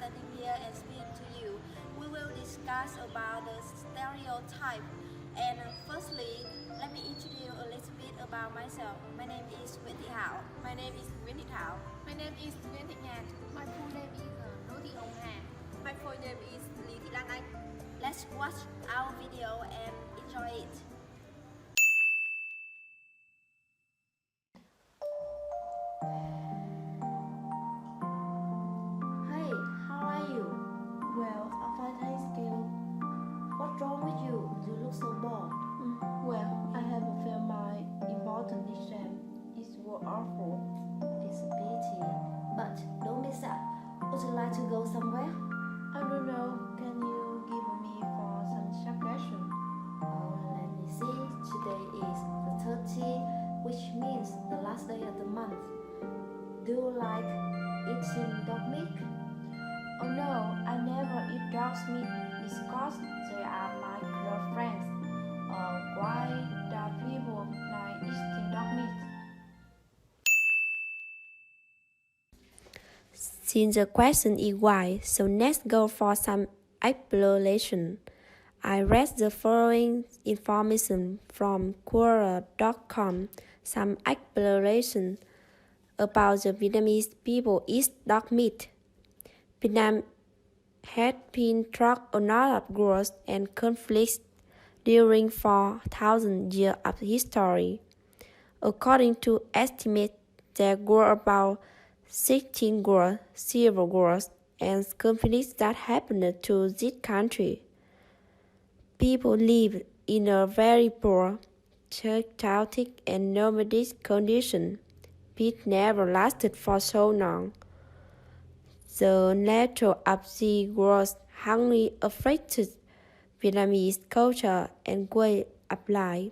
standing here and speak to you. We will discuss about the stereotype. And firstly, let me introduce you a little bit about myself. My name is Nguyễn Thị Hảo. My name is Nguyễn Thị Thảo. My name is Nguyễn Thị Nhàn. My full name is Đỗ Thị Hồng Hà. My full name is Lý Thị Lan Anh. Let's watch our video and enjoy it. Hey, how are you? Well, I'm fine, thank you. What's wrong with you? You look so bored. Well, I haven't failed my important exam. It was awful. It's a pity, but don't be sad. Would you like to go somewhere? I don't know. Can you give me for some suggestion? Let me see. Today is the 30th, which means the last day of the month. Do you like eating dog meat? Oh no, I never eat dog's meat because they are my girlfriends. Why do people like eating dog meat? Since the question is why, so let's go for some exploration. I read the following information from Quora.com. Some exploration about the Vietnamese people eat dog meat. Vietnam had been through a lot of wars and conflicts during 4,000 years of history. According to estimates, there were about 16 wars, civil wars, and conflicts that happened to this country. People lived in a very poor, chaotic, and nomadic condition. Peace never lasted for so long. The nature of the wars hardly affected Vietnamese culture and way of life.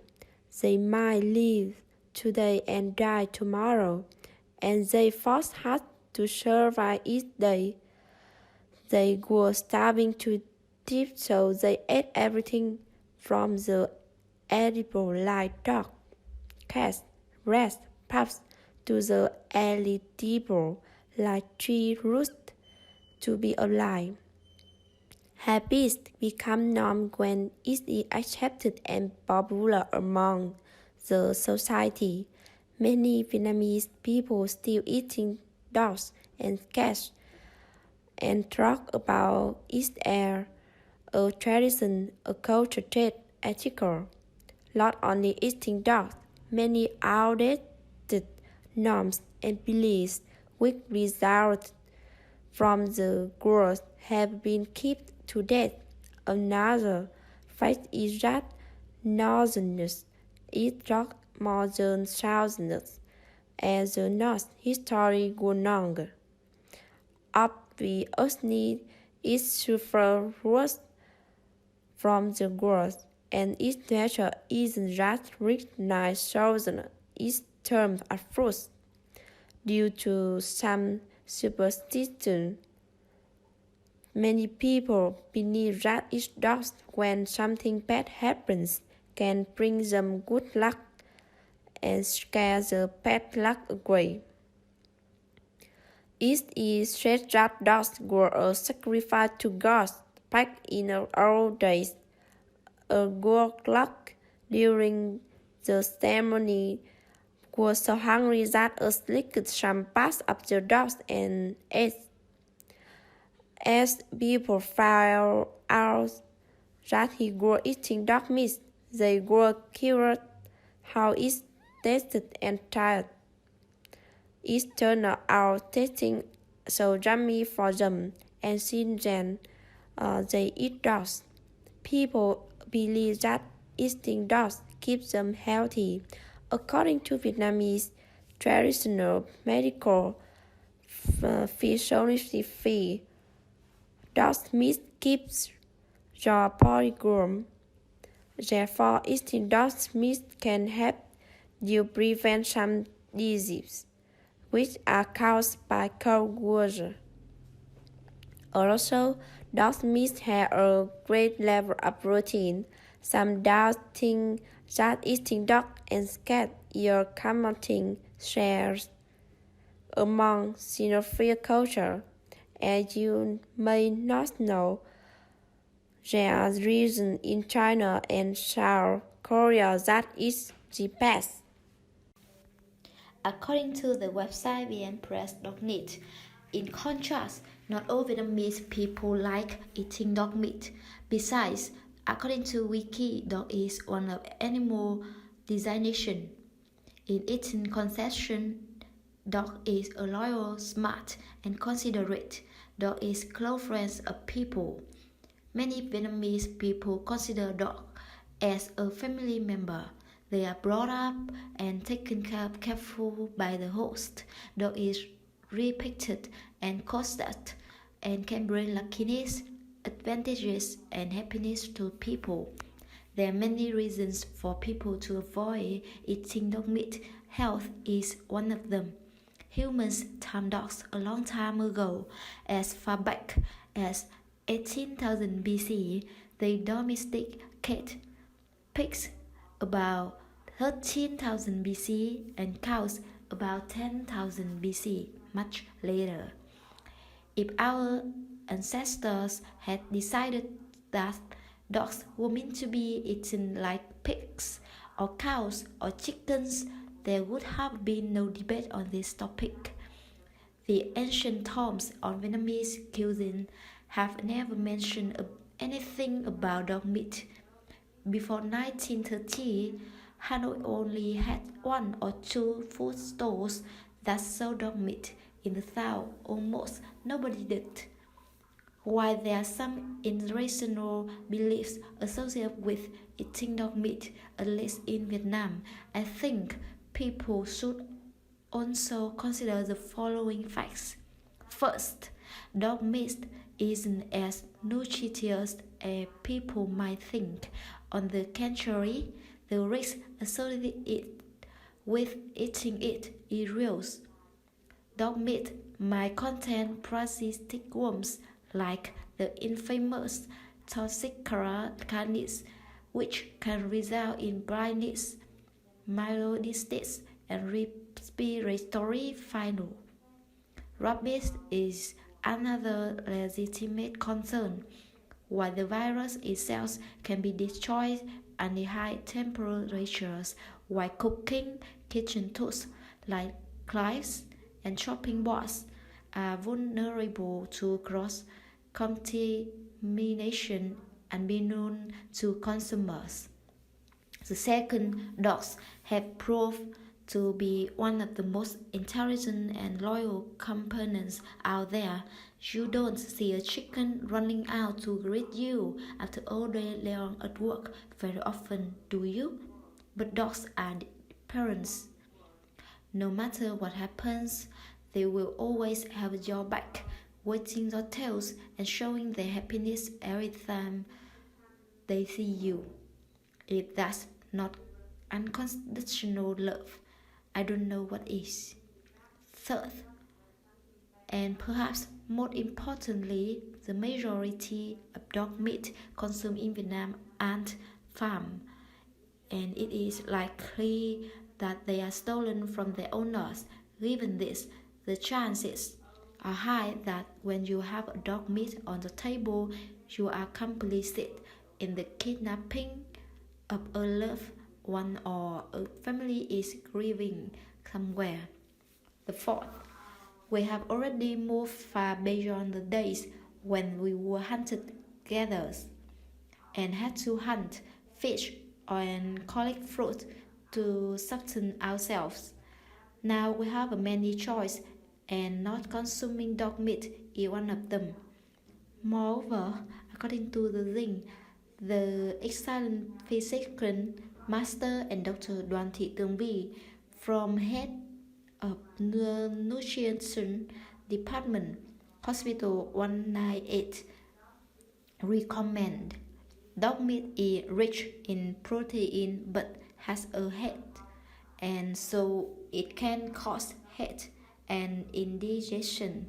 They might live today and die tomorrow, and they fought hard to survive each day. They were starving to death, so they ate everything from the edible like dogs, cats, rats, pups, to the inedible like tree roots to be alive. Habits become norm when it is accepted and popular among the society. Many Vietnamese people still eating dogs and cats and talk about it as a tradition, a culture trait, ethical. Not only eating dogs, many outdated norms and beliefs which result from the wars have been kept to date. Another fact is that Northerners eat dogs more than Southerners, as the North history was longer. Obviously, it suffers worse from the wars, and its nature isn't that recognized Southern its term at first, due to some superstition. Many people believe that each dog, when something bad happens, can bring them good luck and scare the bad luck away. It is said that dogs were a sacrifice to gods back in the old days. A good luck during the ceremony was so hungry that it licked some parts of the dogs and ate. As people found out that he was eating dog meat, they were curious how it tasted and tried. It turned out tasting so yummy for them, and since then they eat dogs. People believe that eating dogs keeps them healthy. According to Vietnamese traditional medical philosophy, dog's meat keeps your body warm. Therefore, eating dog's meat can help you prevent some diseases, which are caused by cold weather. Also, dog's meat has a great level of protein. Some dogs think that eating dog and cat are common shares among xenophilic culture, As you may not know, there are regions in China and South Korea that is the best. According to the website vnpress.net, in contrast, not all Vietnamese people like eating dog meat. Besides, according to Wiki, dog is one of animal designation. In eating concession, dog is a loyal, smart, and considerate. Dog is close friends of people. Many Vietnamese people consider dog as a family member. They are brought up and taken care of careful by the host. Dog is respected and costed and can bring luckiness, advantages, and happiness to people. There are many reasons for people to avoid eating dog meat. Health is one of them. Humans tamed dogs a long time ago. As far back as 18,000 BC, they domesticated pigs about 13,000 BC and cows about 10,000 BC, much later. If our ancestors had decided that dogs were meant to be eaten like pigs or cows or chickens, there would have been no debate on this topic. The ancient tomes on Vietnamese cuisine have never mentioned anything about dog meat. Before 1930, Hanoi only had 1 or 2 food stores that sold dog meat. In the South, almost nobody did. While there are some irrational beliefs associated with eating dog meat, at least in Vietnam, I think people should also consider the following facts. First, dog meat isn't as nutritious as people might think. On the contrary, the risk associated with eating it is real. Dog meat might contain parasitic worms like the infamous Toxicara canis, which can result in blindness, myeloditis, and respiratory failure. Rabies is another legitimate concern. While the virus itself can be destroyed under high temperatures while cooking, kitchen tools like knives and chopping boards are vulnerable to cross-contamination and be known to consumers. The second, dogs have proved to be one of the most intelligent and loyal companions out there. You don't see a chicken running out to greet you after all day long at work very often, do you? But dogs are parents. No matter what happens, they will always have your back, waiting their tails and showing their happiness every time they see you. If that's not unconditional love, I don't know what is. Third, and perhaps most importantly, the majority of dog meat consumed in Vietnam aren't farmed, and it is likely that they are stolen from their owners. Given this, the chances are high that when you have a dog meat on the table, you are complicit in the kidnapping of a loved one or a family is grieving somewhere. The fourth, we have already moved far beyond the days when we were hunted gatherers and had to hunt, fish, and collect fruit to sustain ourselves. Now we have many choices, and not consuming dog meat is one of them. Moreover, according to the Dinh, the excellent physician, Master and Dr. Đoàn Thị Tường Vi, from head of the Nutrition Department, Hospital 198, recommend dog meat is rich in protein but has a head, and so it can cause heat and indigestion,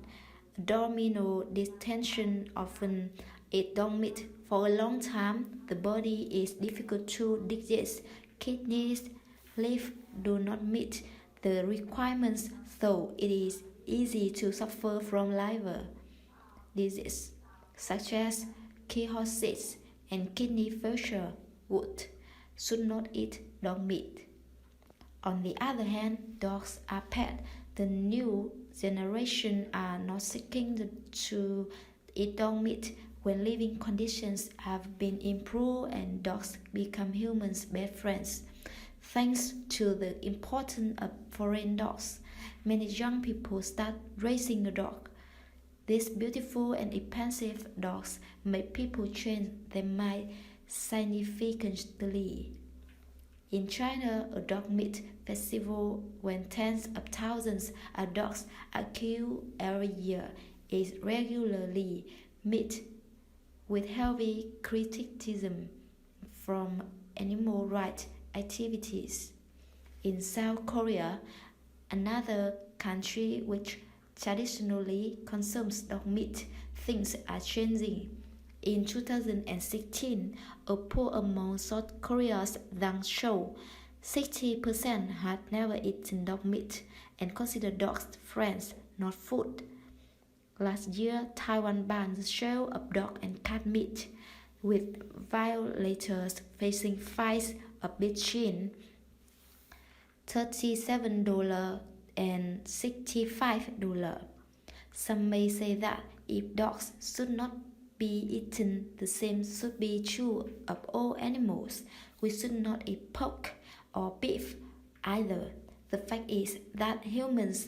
abdominal distension. Often eat dog meat for a long time, the body is difficult to digest. Kidneys, liver do not meet the requirements, so it is easy to suffer from liver diseases such as cirrhosis and kidney failure should not eat dog meat. On the other hand, dogs are pets. The new generation are not seeking to eat dog meat when living conditions have been improved and dogs become humans' best friends. Thanks to the importance of foreign dogs, many young people start raising a dog. These beautiful and expensive dogs make people change their mind significantly. In China, a dog meat festival when tens of thousands of dogs are killed every year is regularly met with heavy criticism from animal rights activities. In South Korea, another country which traditionally consumes dog meat, things are changing. In 2016, a poll among South Korea's young showed 60% had never eaten dog meat and consider dogs friends, not food. Last year, Taiwan banned the sale of dog and cat meat, with violators facing fines of between $37 and $65. Some may say that if dogs should not be eaten, the same should be true of all animals. We should not eat pork or beef either. The fact is that humans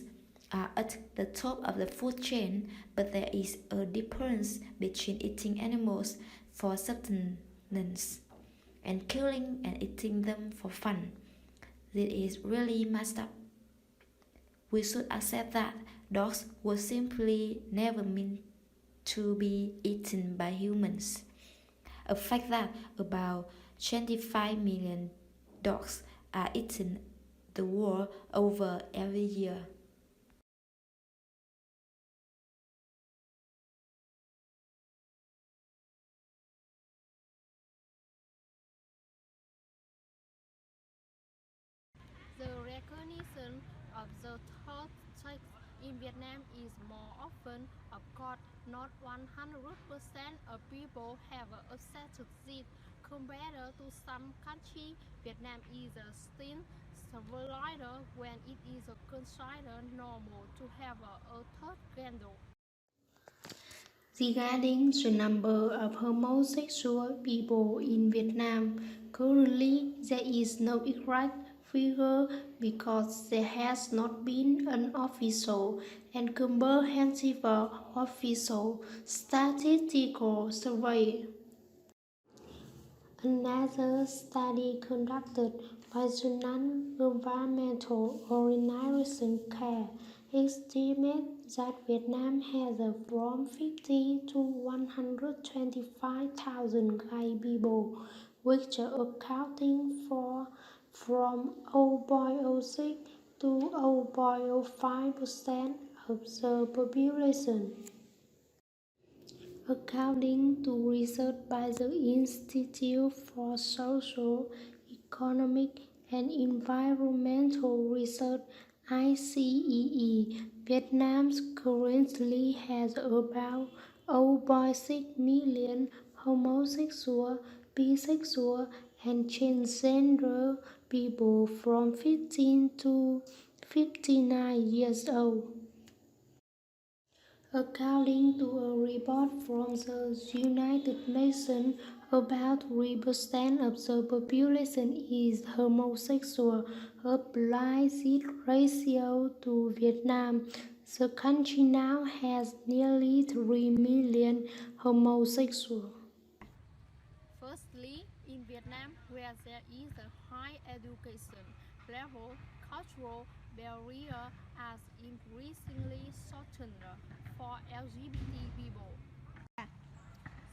are at the top of the food chain, but there is a difference between eating animals for sustenance and killing and eating them for fun. This is really messed up. We should accept that dogs were simply never meant to be eaten by humans. A fact that about 25 million dogs are eaten the world over every year. The recognition of the third sex in Vietnam is more often. Of course, not 100% of people have accepted it. Compared to some countries, Vietnam is still civilized when it is considered normal to have a third gender. Regarding the number of homosexual people in Vietnam, currently there is no exact figure because there has not been an official and comprehensive official statistical survey. Another study conducted by the non-governmental organization CARE estimates that Vietnam has from 50 to 125,000 gay people, which are accounting for from 0.06 to 0.05% of the population. According to research by the Institute for Social, Economic and Environmental Research ICEE, Vietnam currently has about 0.6 million homosexual, bisexual, and transgender people from 15 to 59 years old. According to a report from the United Nations, about 3% of the population is homosexual, applies this ratio to Vietnam. The country now has nearly 3 million homosexuals. Firstly, in Vietnam, where there is a high education level, cultural barriers are increasingly shortened for LGBT people.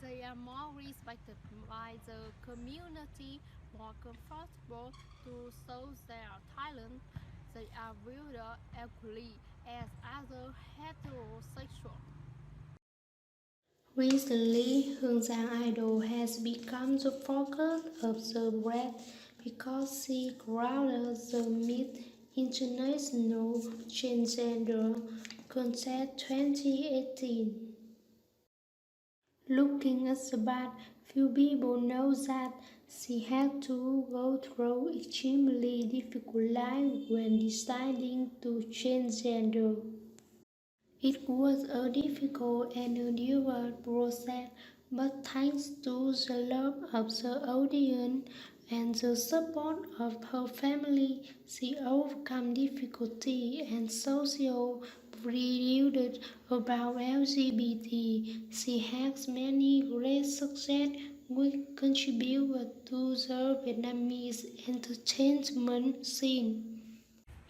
They are more respected by the community, more comfortable to show their talent. They are viewed equally as other heterosexuals. Recently, Hương Giang Idol has become the focus of the press because she grounded the Miss International Transgender Contest 2018. Looking at the past, few people know that she had to go through extremely difficult life when deciding to change gender. It was a difficult and arduous process, but thanks to the love of the audience and the support of her family, she overcame difficulty and social prejudice about LGBT. She has many great success which contributed to the Vietnamese entertainment scene.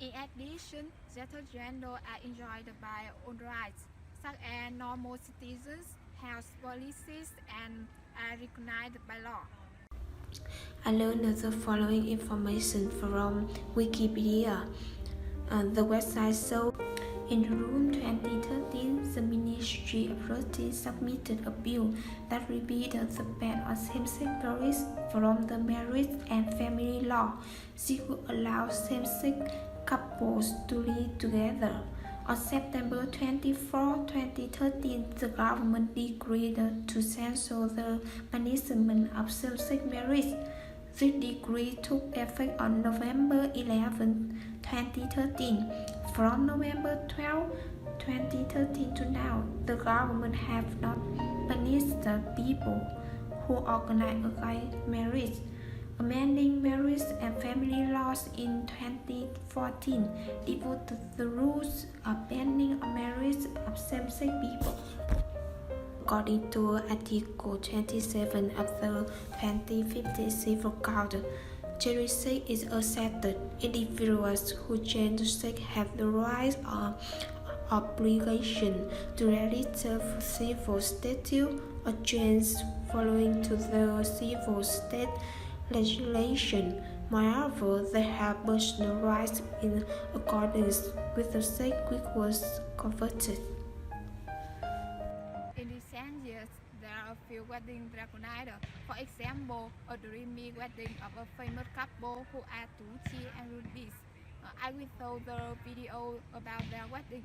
In addition, gender gender are enjoyed by all rights, such as normal citizens, health policies, and are recognized by law. I learned the following information from Wikipedia. The website shows in June 2013, the Ministry of Justice submitted a bill that repealed the ban on same-sex marriage from the Marriage and Family Law. This would allow same-sex couples to live together. On September 24, 2013, the government decreed to censor the banishment of same-sex marriage. This decree took effect on November 11, 2013. From November 12, 2013 to now, the government have not punished the people who organize against marriage. Amending Marriage and Family Laws in 2014 devoted the rules of banning a marriage of same-sex people. According to Article 27 of the 2015 Civil Code, gender sex is accepted. Individuals who change sex have the right or obligation to register for civil statute or change following to the civil state legislation. Moreover, they have personal rights in accordance with the sex which was converted. In recent years, there are a few weddings recognized. For example, a dreamy wedding of a famous couple who are Tucci and Rubis. I will show the video about their wedding.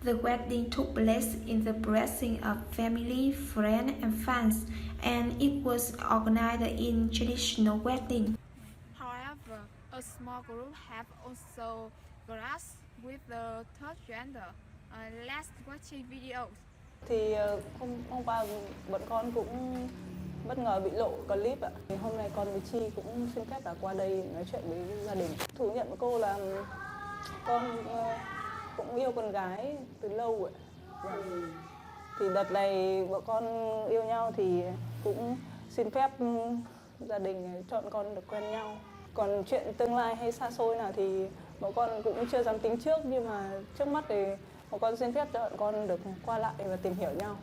The wedding took place in the presence of family, friends, and fans, and it was organized in traditional wedding. However, a small group have also grasped with the third gender. Let's watch the video. Thì hôm qua bọn con cũng bất ngờ bị lộ clip ạ. Thì hôm nay con với Chi cũng xin phép là qua đây nói chuyện với gia đình. Thú nhận với cô là con cũng yêu con gái từ lâu ạ. Thì đợt này bọn con yêu nhau thì cũng xin phép gia đình chọn con được quen nhau. Còn chuyện tương lai hay xa xôi nào thì bọn con cũng chưa dám tính trước, nhưng mà trước mắt thì bọn con xin phép cho bọn con được qua lại và tìm hiểu nhau.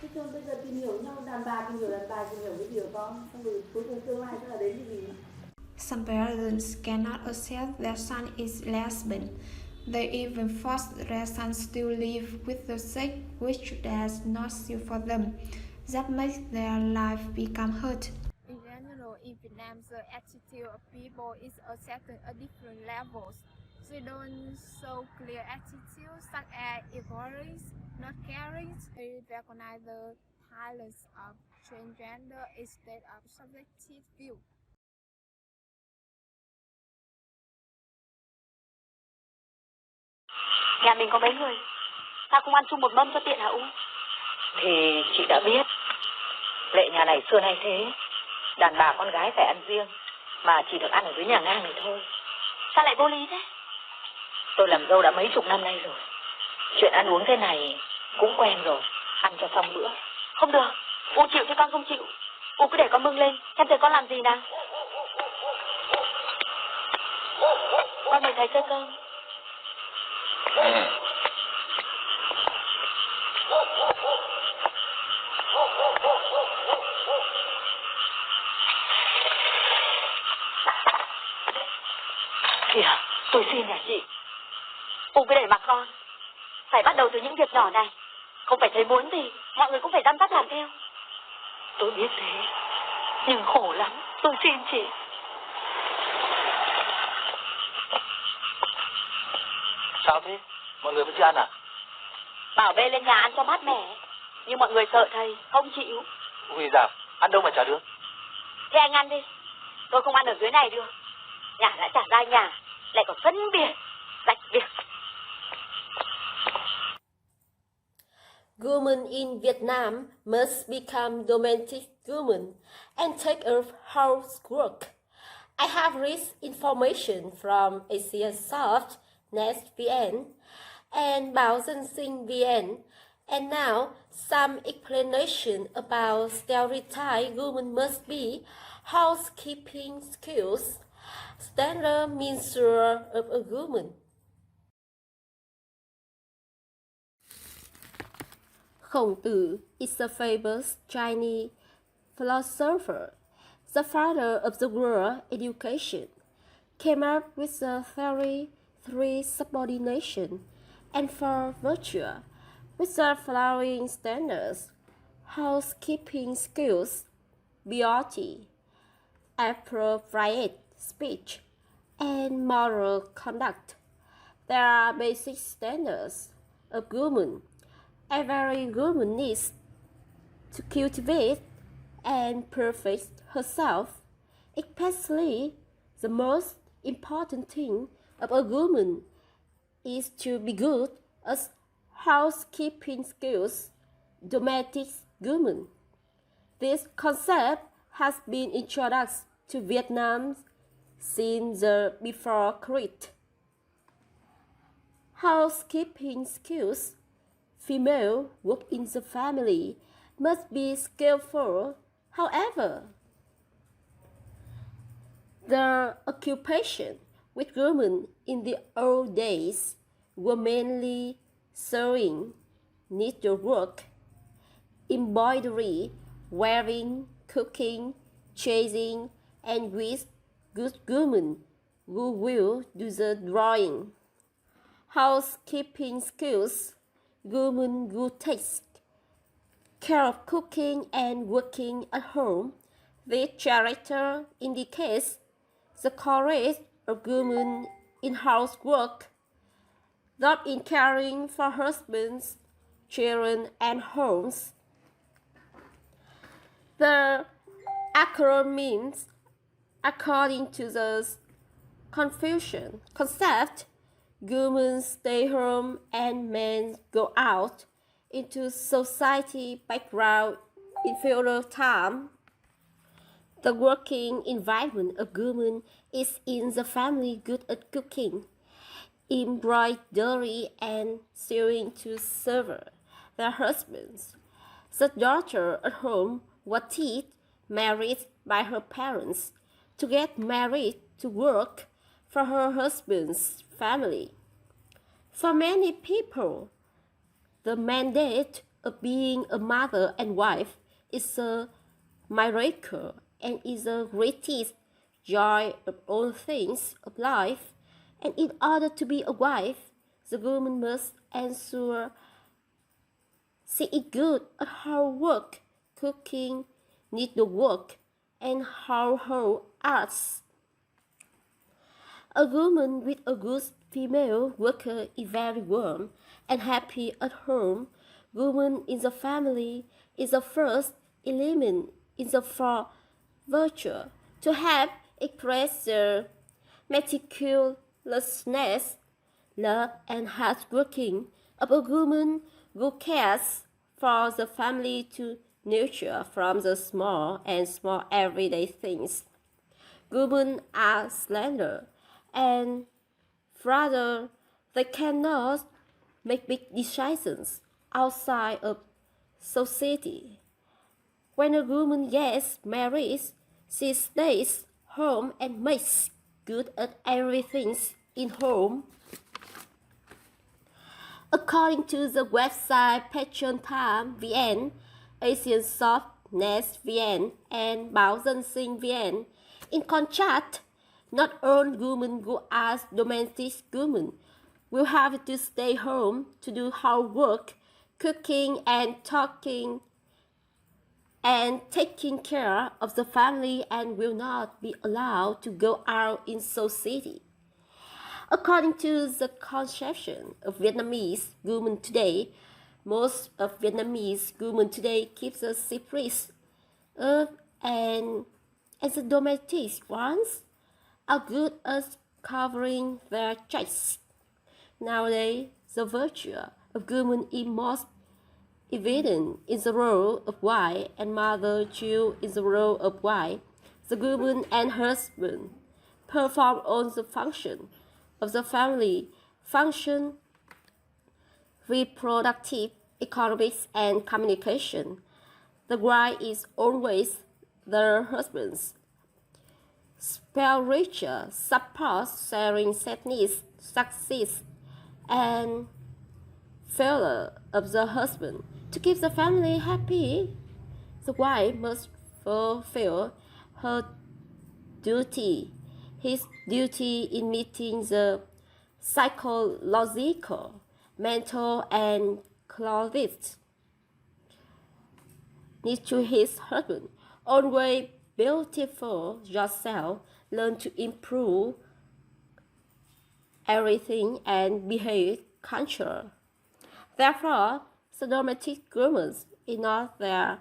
Thế thôi bây giờ tìm hiểu nhau, đàn bà tìm hiểu đàn bà, tìm hiểu cái gì của con, xong rồi cuối cùng tương lai sẽ là đến cái gì? Some parents cannot accept their son is lesbian. They even force their sons to live with the sex which does not suit for them. That makes their life become hurt. In general, in Vietnam, the attitude of people is accepted at different levels. They don't show clear attitudes such as ignorance, not caring. They recognize the violence of transgender instead of subjective view. Nhà mình có mấy người? Sao không ăn chung một mâm cho tiện hả Ung? Thì chị đã biết. Lệ nhà này xưa nay thế. Đàn bà con gái phải ăn riêng, mà chỉ được ăn ở dưới nhà ngang này thôi. Sao lại vô lý thế? Tôi làm dâu đã mấy chục năm nay rồi. Chuyện ăn uống thế này cũng quen rồi. Ăn cho xong bữa. Không được, U chịu chứ con không chịu. U cứ để con bưng lên, xem thầy con làm gì nào. Con mời thầy chơi cơm. Kìa, tôi xin nhà chị. Ông cứ để mặc con. Phải bắt đầu từ những việc nhỏ này. Không phải thấy muốn thì mọi người cũng phải răm rắp làm theo. Tôi biết thế, nhưng khổ lắm. Tôi xin chị. Sao thế? Mọi người vẫn chưa ăn à? Bảo bê lên nhà ăn cho mát mẻ. Nhưng mọi người sợ thầy, không chịu. Vì sao? Ăn đâu mà chả được. Thế anh ăn đi. Tôi không ăn ở dưới này được. Nhà đã trả ra nhà, lại còn phân biệt, rạch việc. Women in Vietnam must become domestic women and take up housework. I have read information from AsiaSoft, NetVN, and Báo Dân Sinh VN, and now some explanation about stereotype women must be housekeeping skills, standard measure of a woman. Khổng Tử is a famous Chinese philosopher, the father of the world education, came up with the theory three subordination and four virtue, with the following standards: housekeeping skills, beauty, appropriate speech, and moral conduct. There are basic standards of women. Every woman needs to cultivate and perfect herself, especially the most important thing of a woman is to be good at housekeeping skills, domestic woman. This concept has been introduced to Vietnam since the before Crete. Housekeeping skills. Female work in the family must be skillful. However, the occupation with women in the old days were mainly sewing, needlework, embroidery, weaving, cooking, chasing, and with good women who will do the drawing. Housekeeping skills. Women who take care of cooking and working at home. This character indicates the courage of women in housework, not in caring for husbands, children, and homes. The acronyms, according to the Confucian concept, women stay home and men go out into society background in feudal time. The working environment of women is in the family good at cooking, embroidery, and sewing to serve their husbands. The daughter at home was taught, married by her parents, to get married to work for her husband's family. For many people, the mandate of being a mother and wife is a miracle and is the greatest joy of all things of life. And in order to be a wife, the woman must ensure she is good at her work, cooking, needlework, and household arts. A woman with a good female worker is very warm and happy at home. Woman in the family is the first element in the four virtues to have expressed their meticulousness, love, and hardworking of a woman who cares for the family to nurture from the small everyday things. Women are slender and rather they cannot make big decisions outside of society. When a woman gets married, she stays home and makes good at everything in home. According to the website Patreon Time VN, AsianSoft, NetVN, and Báo Dân Sinh VN, in contrast, Not all women go as domestic women will have to stay home to do housework, cooking and talking and taking care of the family and will not be allowed to go out in society. According to the conception of Vietnamese women today, most of Vietnamese women today keep the secrets and the domestic ones are good at covering their chests. Nowadays, the virtue of women is most evident in the role of wife and mother, child in the role of wife. The woman and husband perform all the function of the family, function, reproductive, economics, and communication. The wife is always the husband's spiritual support, sharing sadness, success, and failure of the husband. To keep the family happy, the wife must fulfill her duty, his duty in meeting the psychological, mental, and clothes needs to his husband. Always beautiful yourself, learn to improve everything and behave culture. Therefore, the domestic women is not the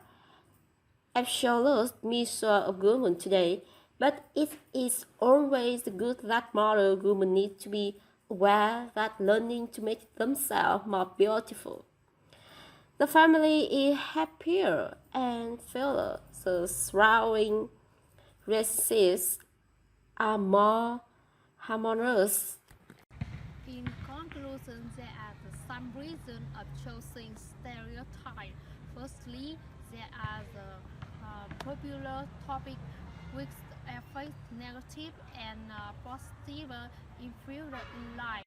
absolute measure of women today, but it is always good that modern women need to be aware that learning to make themselves more beautiful. The family is happier and fuller. The surrounding relationships are more harmonious. In conclusion, there are some reasons of choosing stereotype. Firstly, there are the popular topic which affect negative and positive influence in life.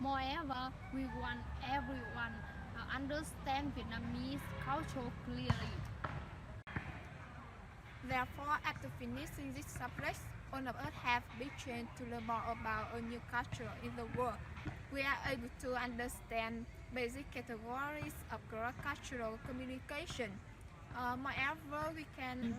Moreover, we want everyone understand Vietnamese culture clearly. Therefore, after finishing this subject, all of us have big chance to learn more about a new culture in the world. We are able to understand basic categories of cross-cultural communication. Moreover, we can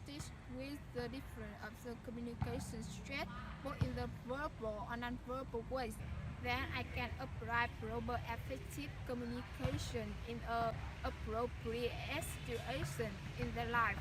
teach with the difference of the communication strength, both in the verbal and non-verbal ways. Then I can apply proper effective communication in a appropriate situation in their life.